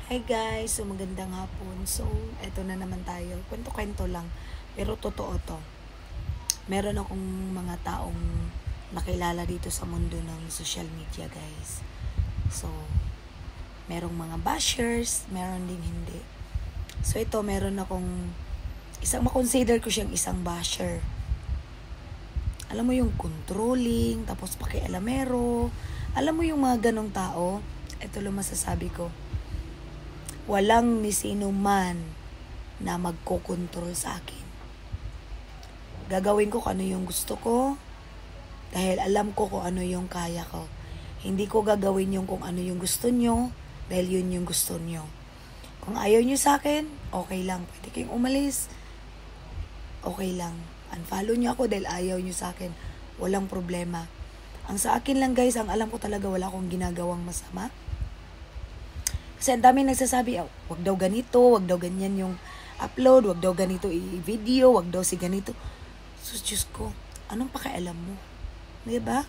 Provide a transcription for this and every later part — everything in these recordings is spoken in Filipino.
Hi guys, so magandang hapon. So, eto na naman tayo. Kwento-kwento lang, pero totoo to. Meron akong mga taong nakilala dito sa mundo ng social media, guys. So, merong mga bashers, meron din hindi. So, ito meron akong makonsider ko siyang isang basher. Alam mo yung controlling, tapos pakialamero. Alam mo yung mga ganong tao? Ito lang masasabi ko. Walang ni sino man na magkokontrol sa akin. Gagawin ko kung ano yung gusto ko dahil alam ko kung ano yung kaya ko. Hindi ko gagawin yung kung ano yung gusto nyo dahil yun yung gusto nyo. Kung ayaw nyo sa akin, okay lang. Pwede kayong umalis. Okay lang. Unfollow nyo ako dahil ayaw nyo sa akin. Walang problema. Ang sa akin lang guys, ang alam ko talaga wala akong ginagawang masama. Kasi ang dami nagsasabi, wag daw ganito, wag daw ganyan yung upload, wag daw ganito i-video, wag daw si ganito. So, Diyos ko, anong pakialam mo? Diba?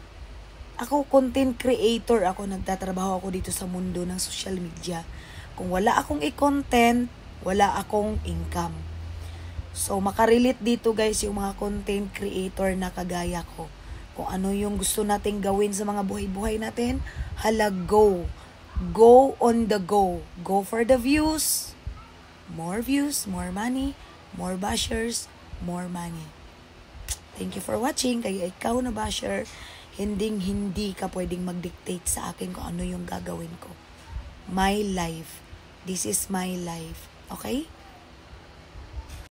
Ako, content creator ako, nagtatrabaho ako dito sa mundo ng social media. Kung wala akong i-content, wala akong income. So, makarelate dito guys yung mga content creator na kagaya ko. Kung ano yung gusto nating gawin sa mga buhay-buhay natin, hala, go. Go on the go. Go for the views. More views, more money. More bashers, more money. Thank you for watching. Kaya ikaw na basher, hindi ka pwedeng mag-dictate sa akin kung ano yung gagawin ko. My life. This is my life. Okay?